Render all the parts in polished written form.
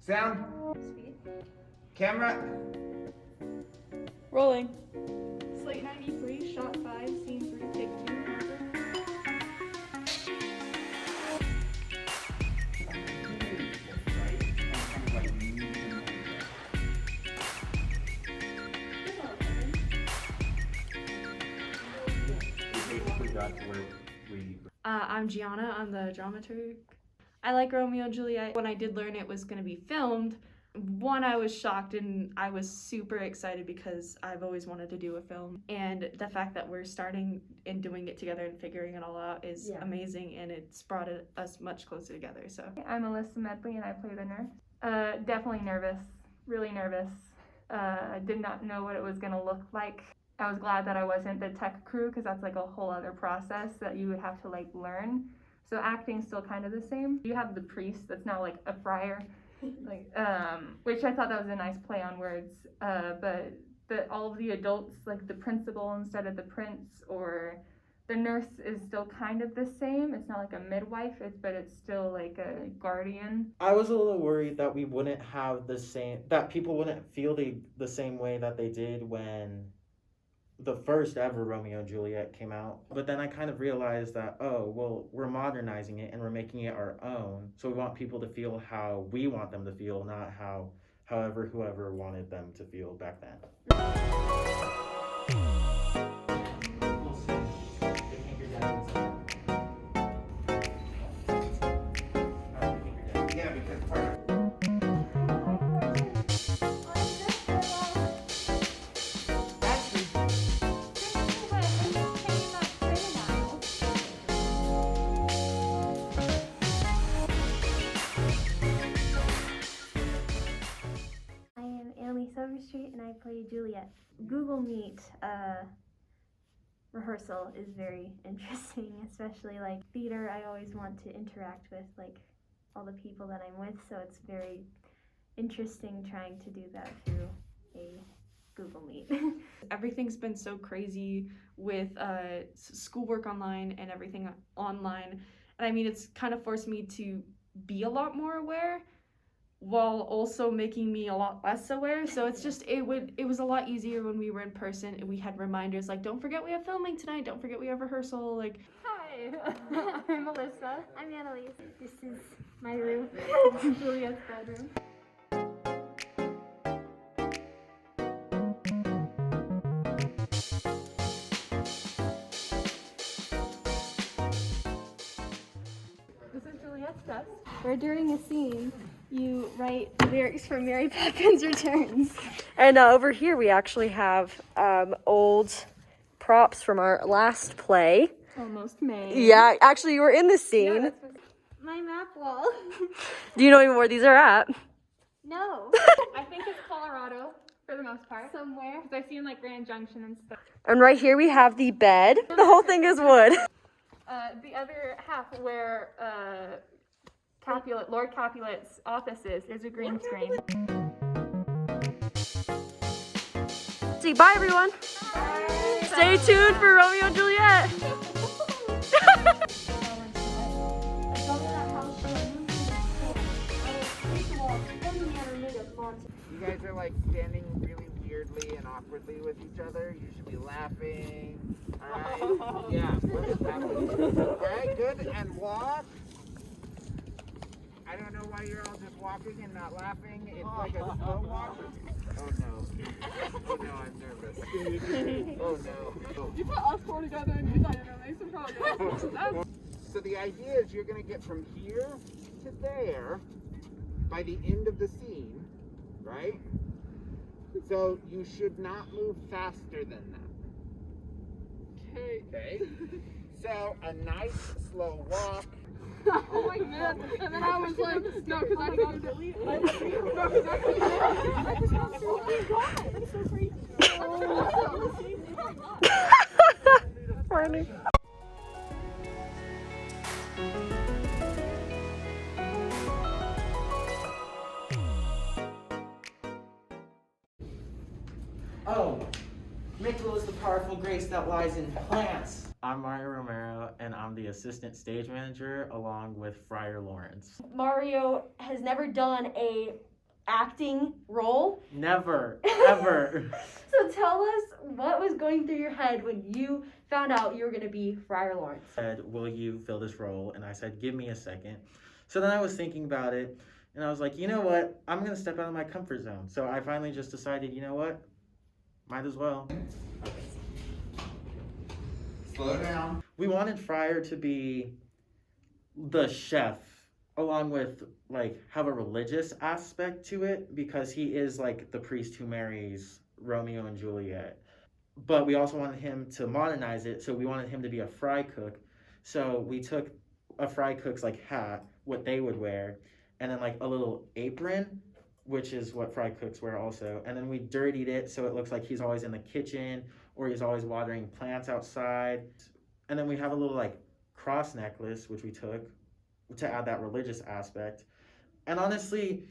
Sound. Speed. Camera. Rolling. Slate 93, shot 5, scene 3, take 2. I'm Gianna. I'm the dramaturg. I like Romeo and Juliet. When I did learn it was going to be filmed, I was shocked and I was super excited because I've always wanted to do a film. And the fact that we're starting and doing it together and figuring it all out is amazing, and it's brought us much closer together. So I'm Alyssa Medley and I play the nurse. Definitely nervous, really nervous. Did not know what it was going to look like. I was glad that I wasn't the tech crew because that's like a whole other process that you would have to like learn. So acting's still kind of the same. You have the priest that's now like a friar, like which I thought that was a nice play on words. But all of the adults, like the principal instead of the prince, or the nurse is still kind of the same. It's not like a midwife, but it's still like a guardian. I was a little worried that we wouldn't have that people wouldn't feel the same way that they did when the first ever Romeo and Juliet came out. But then I kind of realized that, oh, well, we're modernizing it and we're making it our own. So we want people to feel how we want them to feel, not whoever wanted them to feel back then. Street and I play Juliet. Google Meet rehearsal is very interesting, especially like theater. I always want to interact with like all the people that I'm with, so it's very interesting trying to do that through a Google Meet. everything's been so crazy with schoolwork online and everything online. And I mean, it's kind of forced me to be a lot more aware, while also making me a lot less aware. So it's just, it was a lot easier when we were in person and we had reminders like, don't forget we have filming tonight, don't forget we have rehearsal. Like, hi, I'm Alyssa. I'm Annalise. This is my room. Juliet's bedroom. This is Juliet's desk. Where during a scene, you write lyrics for Mary Poppins Returns. And over here we actually have old props from our last play. Almost May. Yeah, actually you were in this scene. Yeah, My map wall. Do you know even where these are at? No. I think it's Colorado for the most part. Somewhere. Because I've seen like Grand Junction and stuff. And right here we have the bed. The whole thing is wood. The other half where Lord Capulet's office is a green screen. See, bye everyone. Bye. Stay tuned for Romeo and Juliet. You guys are like standing really weirdly and awkwardly with each other. You should be laughing. Alright? Yeah, what is happening? Alright, good. And walk. I don't know why you're all just walking and not laughing. It's like a slow walk. Oh no. Oh no, I'm nervous. Oh no. You put us four together and you thought you were gonna make some progress. So the idea is you're going to get from here to there by the end of the scene, right? So you should not move faster than that. Okay. So a nice slow walk. Oh my god. And then I was like, no, because I got delete. No, because I just got so God. That's so crazy. Funny. Oh, Mikkel is the powerful grace that lies in plants. I'm Mario Romero, and I'm the assistant stage manager along with Friar Lawrence. Mario has never done a acting role? Never, ever. So tell us what was going through your head when you found out you were going to be Friar Lawrence. Said, will you fill this role? And I said, give me a second. So then I was thinking about it, and I was like, you know what? I'm going to step out of my comfort zone. So I finally just decided, you know what? Might as well. Slow down. We wanted Friar to be the chef, along with like have a religious aspect to it, because he is like the priest who marries Romeo and Juliet. But we also wanted him to modernize it, so we wanted him to be a fry cook. So we took a fry cook's like hat, what they would wear, and then like a little apron, which is what fry cooks wear also. And then we dirtied it so it looks like he's always in the kitchen or he's always watering plants outside. And then we have a little like cross necklace, which we took to add that religious aspect. And honestly,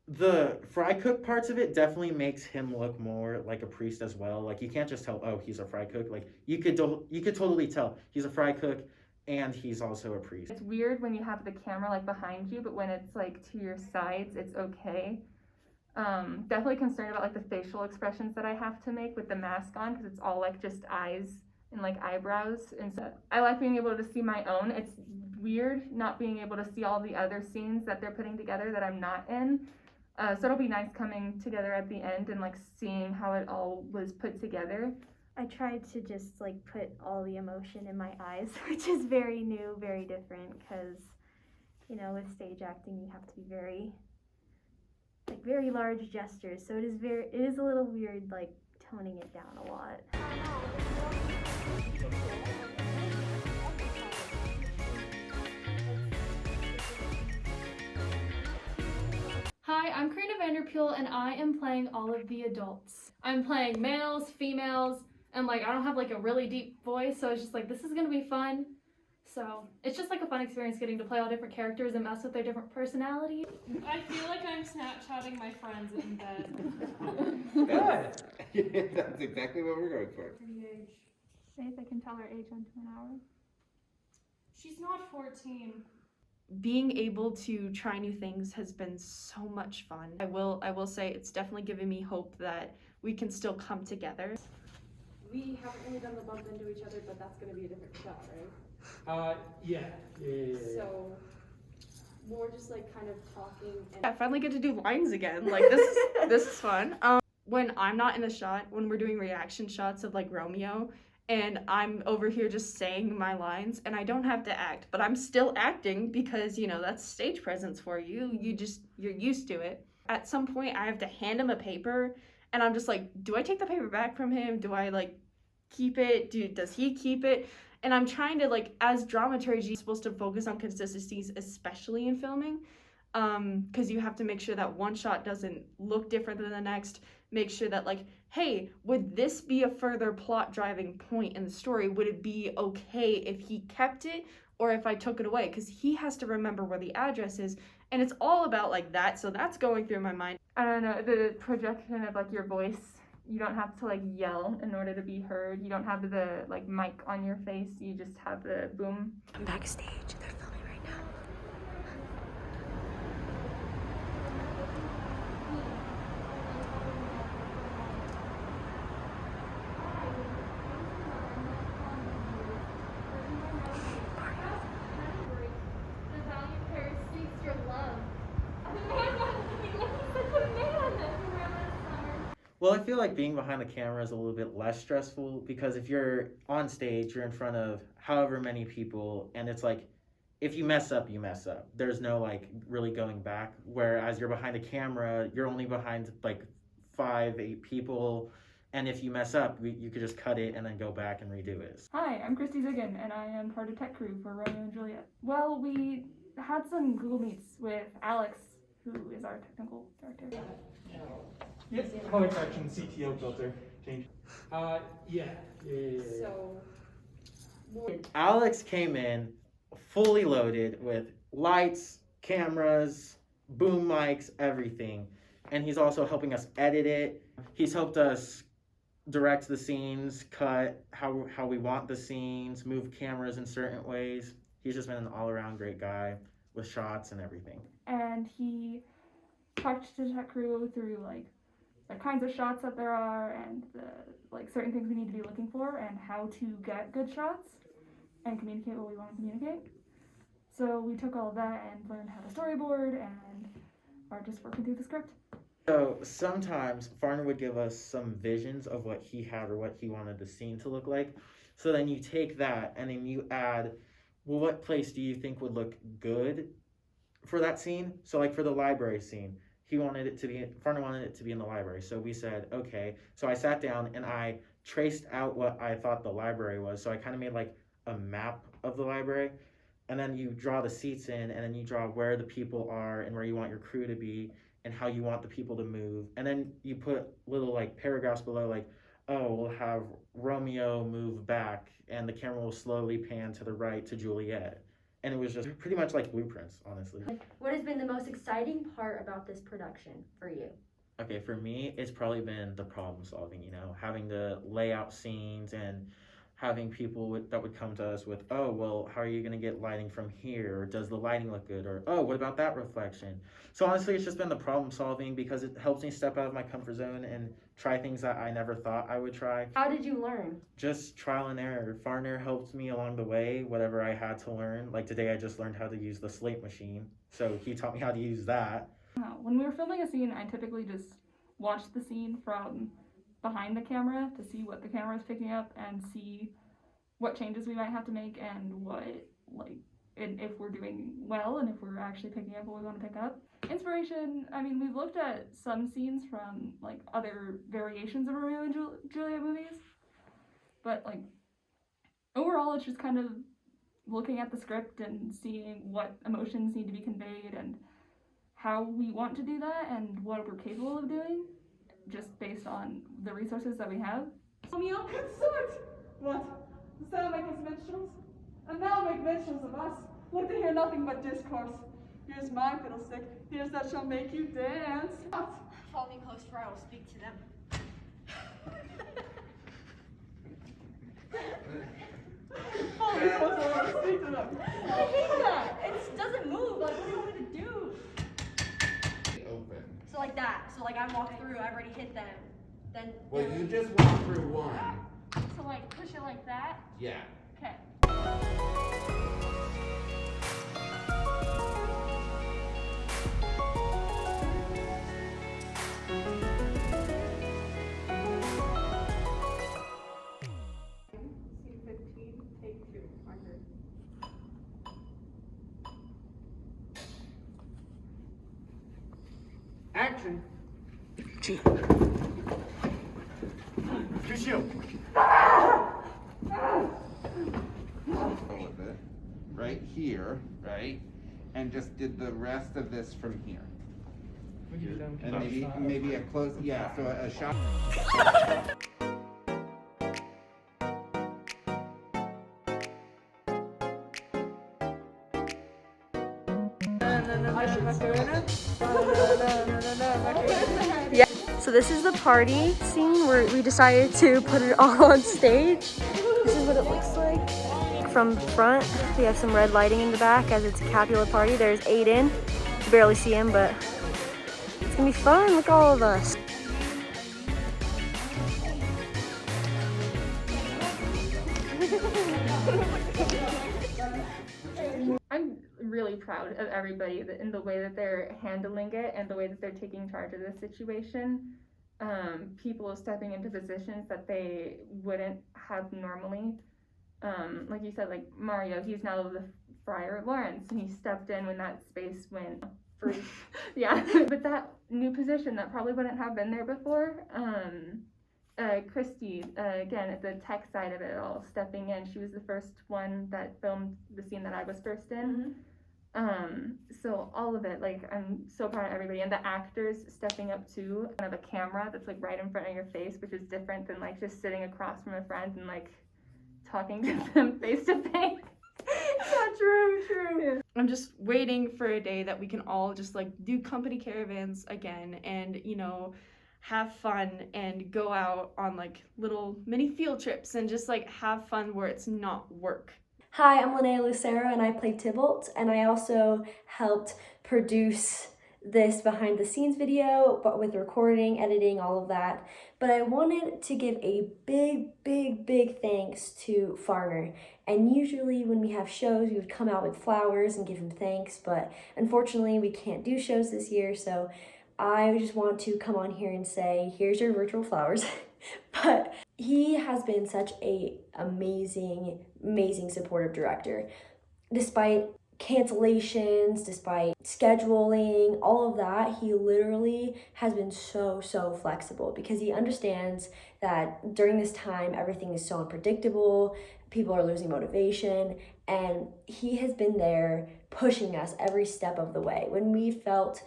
the fry cook parts of it definitely makes him look more like a priest as well. Like you can't just tell, oh, he's a fry cook. Like you could totally tell he's a fry cook and he's also a priest. It's weird when you have the camera like behind you, but when it's like to your sides, it's okay. Definitely concerned about like the facial expressions that I have to make with the mask on, because it's all like just eyes and like eyebrows, and so I like being able to see my own. It's weird not being able to see all the other scenes that they're putting together that I'm not in. So it'll be nice coming together at the end and like seeing how it all was put together. I tried to just like put all the emotion in my eyes, which is very new, very different, because you know, with stage acting you have to be very large gestures, so it is a little weird like toning it down a lot. Hi, I'm Karina Vanderpeel, and I am playing all of the adults. I'm playing males, females, and like I don't have like a really deep voice, so it's just like this is gonna be fun. So it's just like a fun experience getting to play all different characters and mess with their different personalities. I feel like I'm Snapchatting my friends in bed. That's exactly what we're going for. Faith, I can tell her age into an hour. She's not 14. Being able to try new things has been so much fun. I will say it's definitely given me hope that we can still come together. We haven't really done the bump into each other, but that's going to be a different shot, right? Yeah. So more just like kind of talking. And I finally get to do lines again. Like this is fun. When I'm not in the shot, when we're doing reaction shots of like Romeo, and I'm over here just saying my lines, and I don't have to act, but I'm still acting because, you know, that's stage presence for you. You're used to it. At some point, I have to hand him a paper, and I'm just like, do I take the paper back from him? Do I like keep it? Does he keep it? And I'm trying to like, as dramaturgy, you're supposed to focus on consistencies, especially in filming, because you have to make sure that one shot doesn't look different than the next. Make sure that like, hey, would this be a further plot driving point in the story? Would it be okay if he kept it or if I took it away? Because he has to remember where the address is, and it's all about like that. So that's going through my mind. I don't know, the projection of like your voice, you don't have to like yell in order to be heard. You don't have the like mic on your face. You just have the boom. I'm backstage. They're filming right now. The valiant Paris seeks your love. Such a man. Well, I feel like being behind the camera is a little bit less stressful, because if you're on stage, you're in front of however many people, and it's like, if you mess up, you mess up. There's no like really going back. Whereas you're behind a camera, you're only behind like 5-8 people, and if you mess up, you could just cut it and then go back and redo it. Hi, I'm Christy Ziggin, and I am part of tech crew for Romeo and Juliet. Well, we had some Google Meets with Alex, who is our technical director. Yep, color correction, CTO filter, change. Yeah. So Alex came in fully loaded with lights, cameras, boom mics, everything. And he's also helping us edit it. He's helped us direct the scenes, cut how we want the scenes, move cameras in certain ways. He's just been an all-around great guy with shots and everything. And he talked to the tech crew through like the kinds of shots that there are and the like certain things we need to be looking for and how to get good shots and communicate what we want to communicate. So we took all of that and learned how to storyboard and are just working through the script. So sometimes Farner would give us some visions of what he had or what he wanted the scene to look like. So then you take that and then you add, well, what place do you think would look good for that scene? So like for the library scene, Farner wanted it to be in the library. So we said, okay. So I sat down and I traced out what I thought the library was. So I kind of made like a map of the library. And then you draw the seats in, and then you draw where the people are and where you want your crew to be and how you want the people to move. And then you put little like paragraphs below, like, oh, we'll have Romeo move back and the camera will slowly pan to the right to Juliet. And it was just pretty much like blueprints, honestly. What has been the most exciting part about this production for you? Okay, for me, it's probably been the problem solving, having to lay out scenes and having people that would come to us with, oh, well, how are you going to get lighting from here? Or does the lighting look good? Or, oh, what about that reflection? So honestly, it's just been the problem solving because it helps me step out of my comfort zone and try things that I never thought I would try. How did you learn? Just trial and error. Farner helped me along the way, whatever I had to learn. Like today, I just learned how to use the slate machine. So he taught me how to use that. When we were filming a scene, I typically just watched the scene from behind the camera to see what the camera is picking up and see what changes we might have to make and what, and if we're doing well and if we're actually picking up what we want to pick up. Inspiration, I mean, we've looked at some scenes from other variations of Romeo and Juliet movies, but overall it's just kind of looking at the script and seeing what emotions need to be conveyed and how we want to do that and what we're capable of doing, just based on the resources that we have. Romeo, consort! What? Dost thou make us minstrels? And thou make minstrels of us? Look to hear nothing but discourse. Here's my fiddlestick. Here's that shall make you dance. Follow me close, for I will speak to them. Follow me close, for I will speak to them. I hate that. It doesn't move. What do you want me to do? Open. So like that. So I walk through. I already hit them. Then. Well, you just walk through one. So push it like that. Yeah. Okay. Scene 15, take 2, marker. Action. With it, right here, right, and just did the rest of this from here, and maybe a close, yeah. So a shot. Yeah. So this is the party scene where we decided to put it all on stage. This is what it looks like. From the front, we have some red lighting in the back as it's a Capulet party. There's Aiden. You barely see him, but it's gonna be fun. Look at all of us. I'm really proud of everybody in the way that they're handling it and the way that they're taking charge of this situation. People stepping into positions that they wouldn't have normally. Like you said, Mario, he's now the Friar Lawrence, and he stepped in when that space went free. Yeah, but that new position that probably wouldn't have been there before. Christy, again, at the tech side of it all, stepping in. She was the first one that filmed the scene that I was first in. So all of it, I'm so proud of everybody, and the actors stepping up too. Kind of a camera that's right in front of your face, which is different than just sitting across from a friend and talking to them face to face. Yeah, true. I'm just waiting for a day that we can all just do company caravans again and have fun and go out on little mini field trips and just have fun where it's not work. Hi, I'm Linnea Lucero and I play Tybalt, and I also helped produce this behind the scenes video, but with recording, editing, all of that. But I wanted to give a big thanks to Farner. And usually when we have shows, we would come out with flowers and give him thanks, but unfortunately we can't do shows this year, so I just want to come on here and say, here's your virtual flowers. But he has been such a amazing supportive director. Despite cancellations, despite scheduling, all of that, he literally has been so flexible because he understands that during this time, everything is so unpredictable, people are losing motivation, and he has been there pushing us every step of the way. When we felt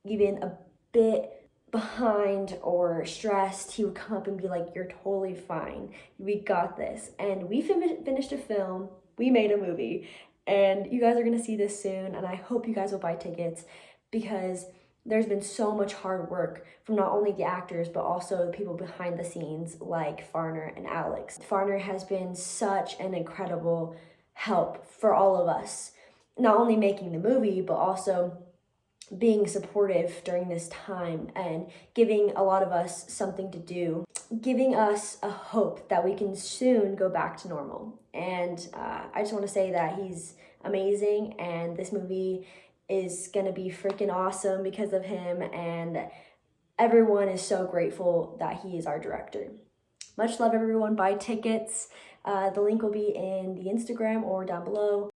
even a bit behind or stressed, he would come up and be like, you're totally fine, we got this. And we finished a film, we made a movie, and you guys are gonna see this soon, and I hope you guys will buy tickets because there's been so much hard work from not only the actors but also the people behind the scenes like Farner and Alex. Farner has been such an incredible help for all of us, not only making the movie but also being supportive during this time and giving a lot of us something to do, giving us a hope that we can soon go back to normal. And I just want to say that he's amazing, and this movie is gonna be freaking awesome because of him, and everyone is so grateful that he is our director. Much love, everyone. Buy tickets. The link will be in the Instagram or down below.